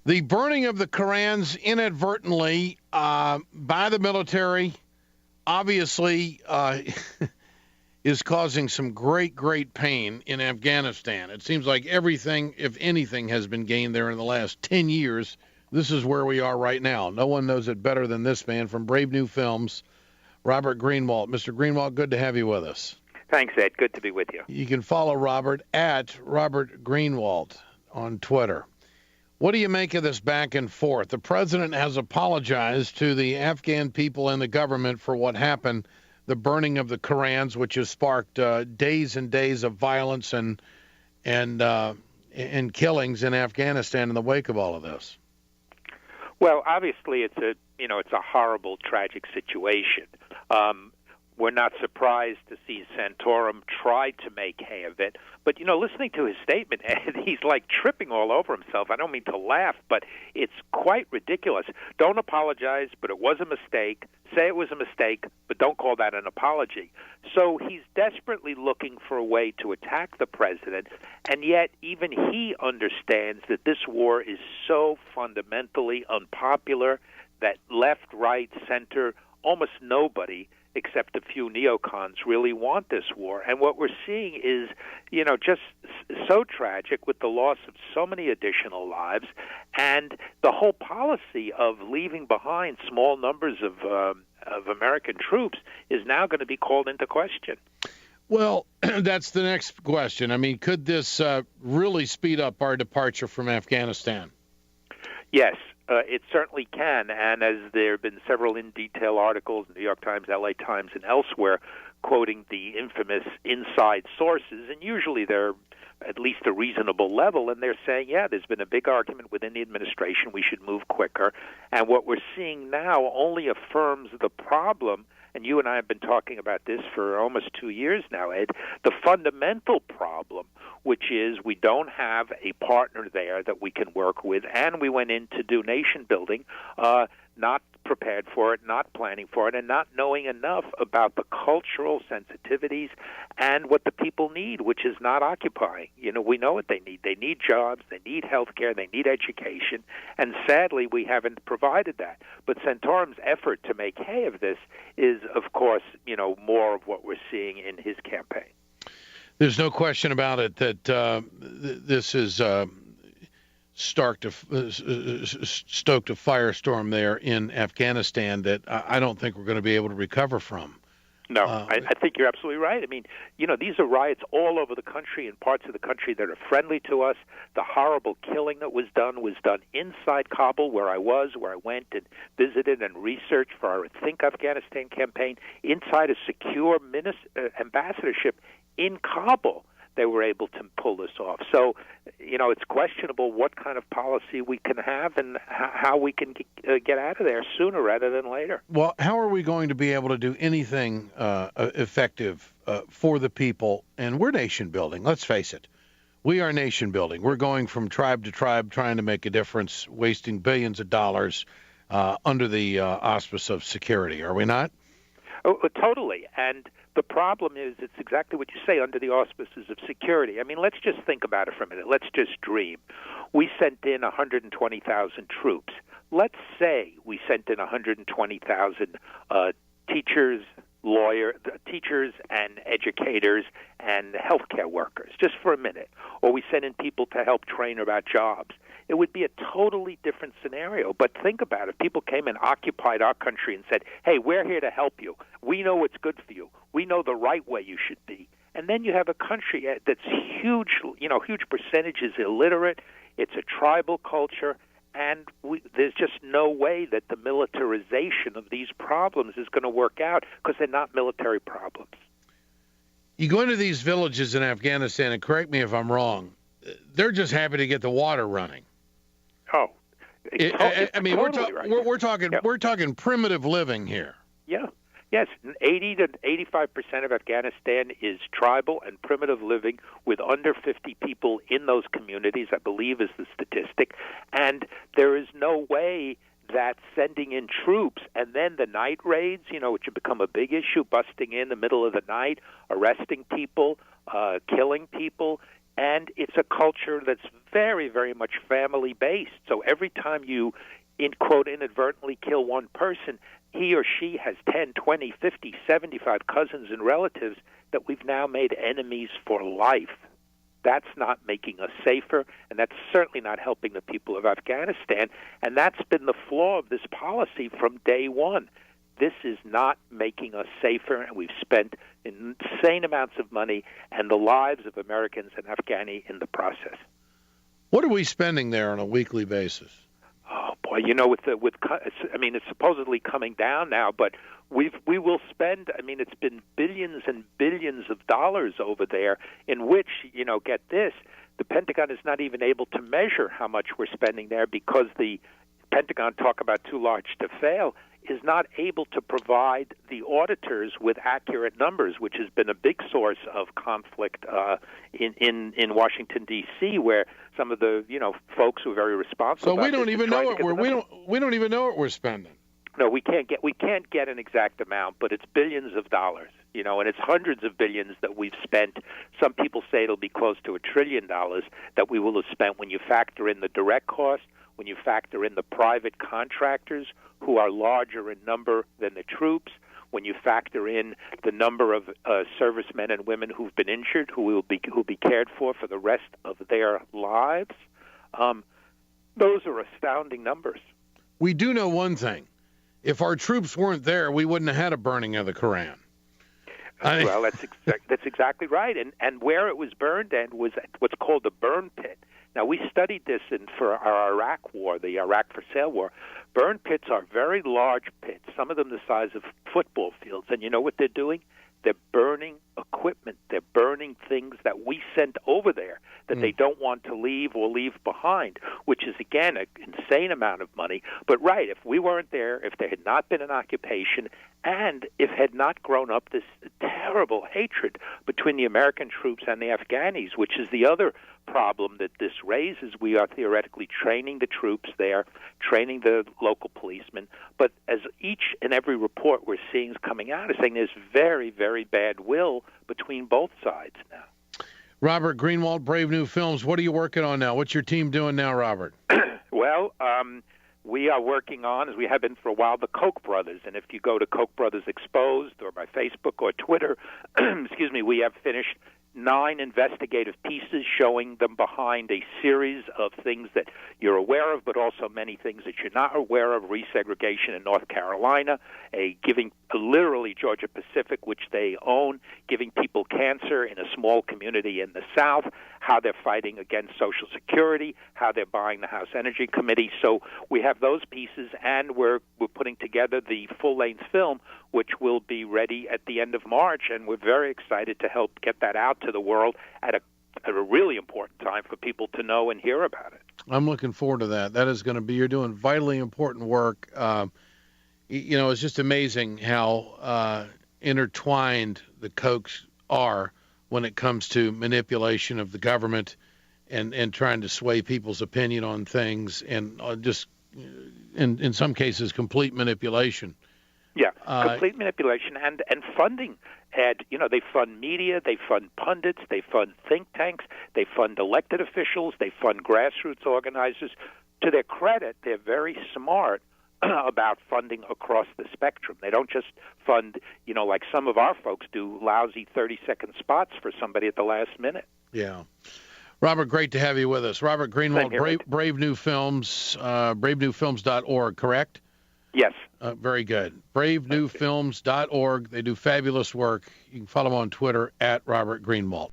The burning of the Korans inadvertently by the military obviously is causing some great pain in Afghanistan. It seems like everything, if anything, has been gained there in the last 10 years. This is where we are right now. No one knows it better than this man from Brave New Films, Robert Greenwald. Mr. Greenwald, good to have you with us. Thanks, Ed. Good to be with you. You can follow Robert at Robert Greenwald on Twitter. What do you make of this back and forth? The president has apologized to the Afghan people and the government for what happened, the burning of the Korans, which has sparked days and days of violence and killings in Afghanistan in the wake of all of this. Well, obviously, it's a horrible, tragic situation. We're not surprised to see Santorum try to make hay of it. But, listening to his statement, Ed, he's like tripping all over himself. I don't mean to laugh, but it's quite ridiculous. Don't apologize, but it was a mistake. Say it was a mistake, but don't call that an apology. So he's desperately looking for a way to attack the president, and yet even he understands that this war is so fundamentally unpopular that left, right, center, almost nobody except a few neocons really want this war. And what we're seeing is, just so tragic with the loss of so many additional lives, and the whole policy of leaving behind small numbers of American troops is now going to be called into question. Well, that's the next question. I mean, could this really speed up our departure from Afghanistan? Yes. It certainly can, and as there have been several in-detail articles, New York Times, LA Times, and elsewhere, quoting the infamous inside sources, and usually they're at least a reasonable level, and they're saying, yeah, there's been a big argument within the administration, we should move quicker, and what we're seeing now only affirms the problem, and you and I have been talking about this for almost 2 years now, Ed, the fundamental problem, which is we don't have a partner there that we can work with, and we went in to do nation building, not prepared for it, not planning for it, and not knowing enough about the cultural sensitivities and what the people need, which is not occupying. We know what they need. They need jobs, they need health care, they need education, and sadly we haven't provided that. But Santorum's effort to make hay of this is, of course, more of what we're seeing in his campaign. There's no question about it that this is stoked a firestorm there in Afghanistan that I don't think we're going to be able to recover from. No, I think you're absolutely right. I mean, these are riots all over the country, in parts of the country that are friendly to us. The horrible killing that was done inside Kabul, where I went and visited and researched for our Think Afghanistan campaign, inside a secure ambassadorship in Kabul. They were able to pull this off. So, it's questionable what kind of policy we can have and how we can get out of there sooner rather than later. Well, how are we going to be able to do anything effective for the people? And we're nation building. Let's face it. We are nation building. We're going from tribe to tribe, trying to make a difference, wasting billions of dollars under the auspice of security. Are we not? Oh, totally. And the problem is, it's exactly what you say, under the auspices of security. I mean, let's just think about it for a minute. Let's just dream. We sent in 120,000 troops. Let's say we sent in 120,000 teachers and educators and healthcare workers, just for a minute. Or we sent in people to help train about jobs. It would be a totally different scenario. But think about it. People came and occupied our country and said, hey, we're here to help you. We know what's good for you. We know the right way you should be. And then you have a country that's huge percentage is illiterate. It's a tribal culture. And there's just no way that the militarization of these problems is going to work out because they're not military problems. You go into these villages in Afghanistan, and correct me if I'm wrong, they're just happy to get the water running. Oh, I mean, totally right. we're talking primitive living here. Yeah. Yes, 80 to 85% of Afghanistan is tribal and primitive living with under 50 people in those communities, I believe is the statistic. And there is no way that sending in troops and then the night raids, which have become a big issue, busting in the middle of the night, arresting people, killing people, And it's a culture that's very, very much family-based. So every time you, in quote, inadvertently kill one person, he or she has 10, 20, 50, 75 cousins and relatives that we've now made enemies for life. That's not making us safer, and that's certainly not helping the people of Afghanistan. And that's been the flaw of this policy from day one. This is not making us safer, and we've spent insane amounts of money and the lives of Americans and Afghani in the process. What are we spending there on a weekly basis? Oh boy, it's supposedly coming down now, but we will spend. I mean, it's been billions and billions of dollars over there, in which, get this, the Pentagon is not even able to measure how much we're spending there because the Pentagon, talk about too large to fail, is not able to provide the auditors with accurate numbers, which has been a big source of conflict in Washington D.C., where some of the folks who are very responsible. So we don't even know what we don't even know what we're spending. No, we can't get an exact amount, but it's billions of dollars, and it's hundreds of billions that we've spent. Some people say it'll be close to $1 trillion that we will have spent when you factor in the direct cost, when you factor in the private contractors who are larger in number than the troops, when you factor in the number of servicemen and women who've been injured, who will be cared for the rest of their lives. Those are astounding numbers. We do know one thing. If our troops weren't there, we wouldn't have had a burning of the Koran. Well, that's exactly right. And where it was burned was what's called the burn pit. Now, we studied this for our Iraq war, the Iraq for Sale war. Burn pits are very large pits, some of them the size of football fields. And you know what they're doing? They're burning equipment. They're burning things that we sent over there that they don't want to leave or leave behind, which is, again, an insane amount of money. But, right, if we weren't there, if there had not been an occupation, and if had not grown up this terrible hatred between the American troops and the Afghanis, which is the other problem that this raises. We are theoretically training the troops there, training the local policemen, but as each and every report we're seeing is coming out is saying there's very, very bad will between both sides now. Robert Greenwald, Brave New Films, what are you working on now? What's your team doing now, Robert? Well, we are working on, as we have been for a while, the Koch brothers. And if you go to Koch Brothers Exposed or by Facebook or Twitter, we have finished 9 investigative pieces showing them behind a series of things that you're aware of, but also many things that you're not aware of. Resegregation in North Carolina, giving literally Georgia Pacific, which they own, giving people cancer in a small community in the South, how they're fighting against Social Security, how they're buying the House Energy Committee. So we have those pieces, and we're putting together the full-length film, which will be ready at the end of March, and we're very excited to help get that out to the world at a really important time for people to know and hear about it. I'm looking forward to that. That is going to be, you're doing vitally important work. It's just amazing how intertwined the Kochs are when it comes to manipulation of the government and trying to sway people's opinion on things, and just in some cases complete manipulation. Yeah, complete manipulation and funding. Ed, they fund media, they fund pundits, they fund think tanks, they fund elected officials, they fund grassroots organizers. To their credit, they're very smart about funding across the spectrum. They don't just fund, like some of our folks do, lousy 30-second spots for somebody at the last minute. Yeah. Robert, great to have you with us. Robert Greenwald, Brave New Films, bravenewfilms.org, correct? Yes. Very good. bravenewfilms.org. They do fabulous work. You can follow them on Twitter at Robert Greenwald.